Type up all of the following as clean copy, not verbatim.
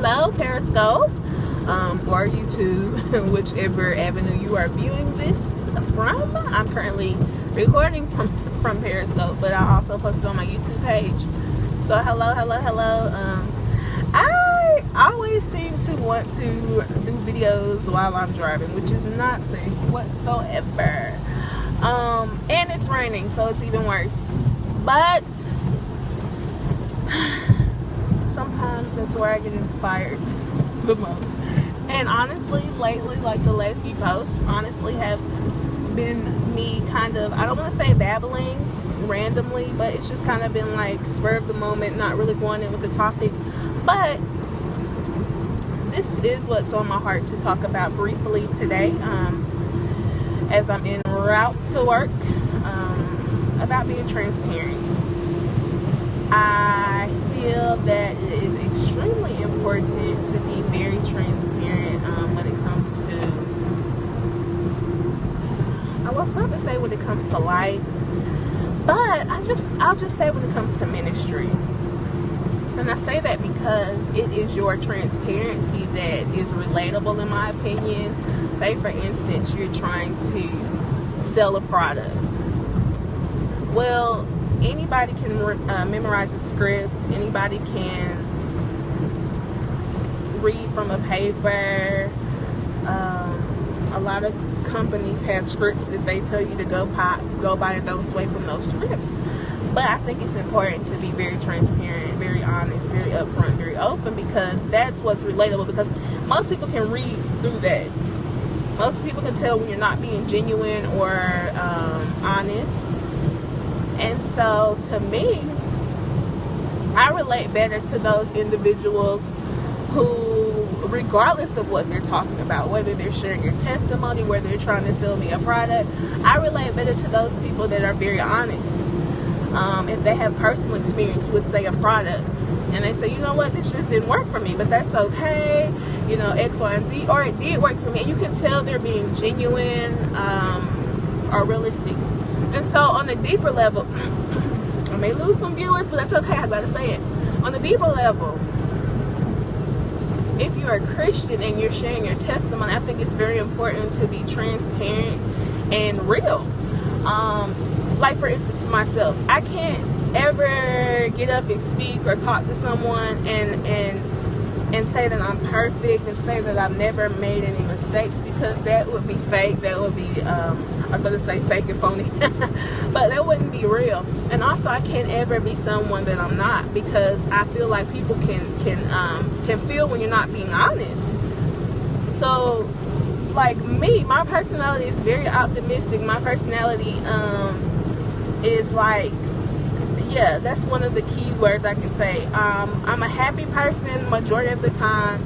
Hello, Periscope, or YouTube, whichever avenue you are viewing this from. I'm currently recording from Periscope, but I also post it on my YouTube page. So hello. I always seem to want to do videos while I'm driving, which is not safe whatsoever. And it's raining, so it's even worse. But sometimes that's where I get inspired the most. And honestly, lately, like the last few posts, honestly have been me kind of, I don't want to say babbling randomly, but it's just kind of been like spur of the moment, not really going in with the topic. But this is what's on my heart to talk about briefly today, as I'm en route to work, about being transparent. I feel that it is extremely important to be very transparent when it comes to, I was about to say when it comes to life, but I'll just say when it comes to ministry. And I say that because it is your transparency that is relatable, in my opinion. Say, for instance, you're trying to sell a product. Well, anybody can memorize a script. Anybody can read from a paper. A lot of companies have scripts that they tell you to go by, and don't sway from those scripts. But I think it's important to be very transparent, very honest, very upfront, very open, because that's what's relatable. Because most people can read through that. Most people can tell when you're not being genuine or honest. And so, to me, I relate better to those individuals who, regardless of what they're talking about, whether they're sharing your testimony, whether they're trying to sell me a product, I relate better to those people that are very honest. If they have personal experience with, say, a product, and they say, you know what, this just didn't work for me, but that's okay, you know, X, Y, and Z, or it did work for me, and you can tell they're being genuine or realistic. And so on a deeper level, I may lose some viewers, but that's okay, I gotta say it. On a deeper level, if you're a Christian and you're sharing your testimony, I think it's very important to be transparent and real. Like, for instance, for myself, I can't ever get up and speak or talk to someone and say that I'm perfect and say that I've never made any mistakes, because that would be fake. That would be, I was about to say fake and phony, but that wouldn't be real. And also, I can't ever be someone that I'm not, because I feel like people can feel when you're not being honest. So, like me, my personality is very optimistic. My personality is like, yeah, that's one of the key words I can say. I'm a happy person majority of the time.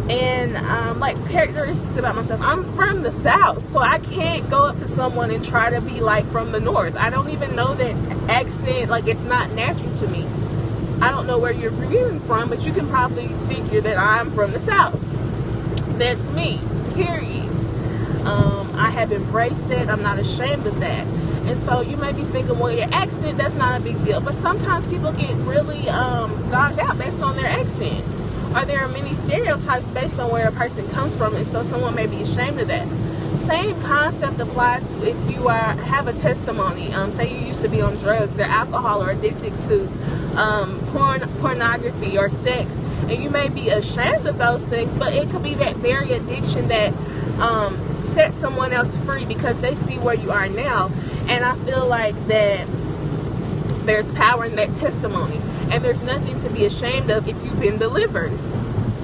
And like, characteristics about myself, I'm from the South, so I can't go up to someone and try to be like from the North. I don't even know that accent, like, it's not natural to me. I don't know where you're viewing from, but you can probably figure that I'm from the South. That's me, period. I have embraced it. I'm not ashamed of that. And so you may be thinking, well, your accent, that's not a big deal. But sometimes people get really dogged out based on their accent. Or there are many stereotypes based on where a person comes from, and so someone may be ashamed of that. Same concept applies to if you have a testimony. Say you used to be on drugs or alcohol or addicted to pornography or sex, and you may be ashamed of those things, but it could be that very addiction that sets someone else free, because they see where you are now. And I feel like that there's power in that testimony, and there's nothing to be ashamed of if you've been delivered.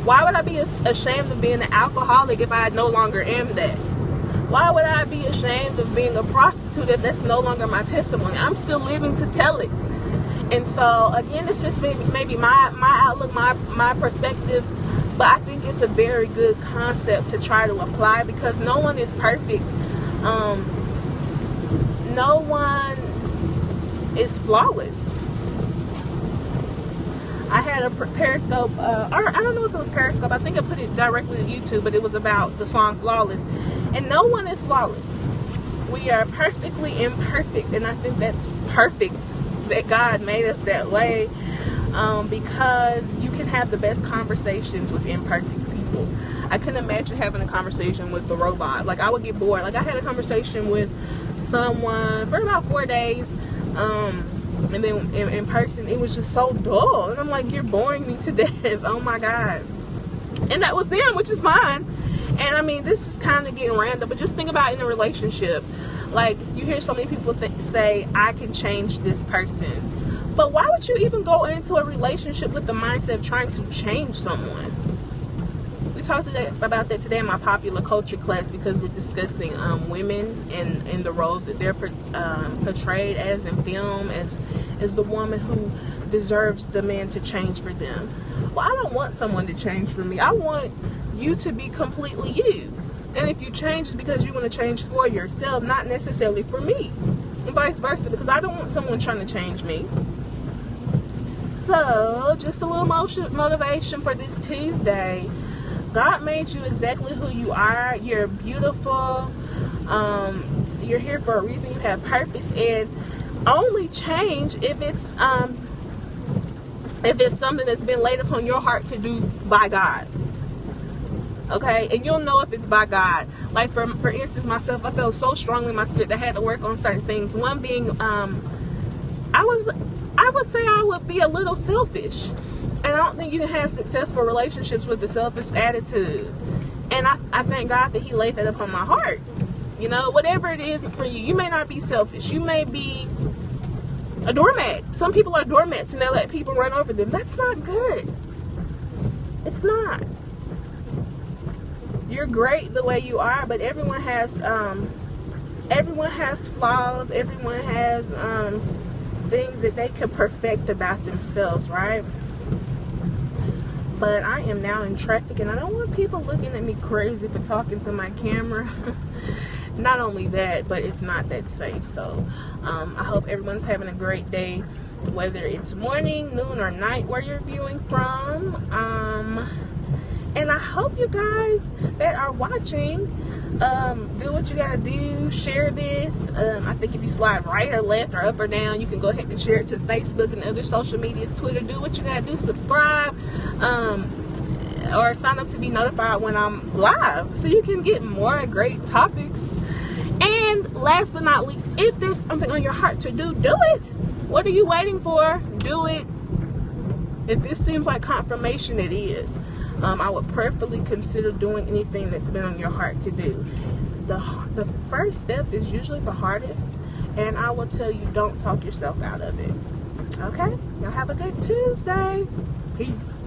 Why would I be ashamed of being an alcoholic if I no longer am that? Why would I be ashamed of being a prostitute if that's no longer my testimony? I'm still living to tell it. And so, again, it's just maybe my outlook, my perspective, but I think it's a very good concept to try to apply, because no one is perfect. No one is flawless. I had a Periscope, or I don't know if it was Periscope, I think I put it directly to YouTube, but it was about the song Flawless. And no one is flawless. We are perfectly imperfect, and I think that's perfect that God made us that way, because you can have the best conversations with imperfect people. I couldn't imagine having a conversation with the robot. Like, I would get bored. Like, I had a conversation with someone for about 4 days, and then in person it was just so dull, and I'm like, you're boring me to death. Oh my god. And that was them, which is fine. And I mean, this is kind of getting random, but just think about in a relationship. Like, you hear so many people say, I can change this person. But why would you even go into a relationship with the mindset of trying to change someone? We talked about that today in my popular culture class, because we're discussing women and the roles that they're portrayed as in film, as the woman who deserves the man to change for them. Well, I don't want someone to change for me. I want you to be completely you. And if you change, it's because you want to change for yourself, not necessarily for me. And vice versa, because I don't want someone trying to change me. So, just a little motivation for this Tuesday. God made you exactly who you are. You're beautiful. You're here for a reason. You have purpose, and only change if it's something that's been laid upon your heart to do by God. Okay, and you'll know if it's by God. Like for instance, myself, I felt so strongly in my spirit that I had to work on certain things. One being, I would say I would be a little selfish. And I don't think you can have successful relationships with a selfish attitude. And I thank God that He laid that upon my heart. You know, whatever it is for you, you may not be selfish. You may be a doormat. Some people are doormats and they let people run over them. That's not good. It's not. You're great the way you are, but everyone has flaws. Everyone has things that they could perfect about themselves, right? But I am now in traffic, and I don't want people looking at me crazy for talking to my camera. Not only that, but it's not that safe. So I hope everyone's having a great day, whether it's morning, noon, or night where you're viewing from. And I hope you guys that are watching do what you gotta do. Share this. I think if you slide right or left or up or down, you can go ahead and share it to Facebook and other social medias, Twitter. Do what you gotta do. Subscribe, or sign up to be notified when I'm live, so you can get more great topics. And last but not least, if there's something on your heart to do, do it. What are you waiting for? Do it. If this seems like confirmation, it is. I would prayerfully consider doing anything that's been on your heart to do. The first step is usually the hardest, and I will tell you, don't talk yourself out of it. Okay? Y'all have a good Tuesday. Peace.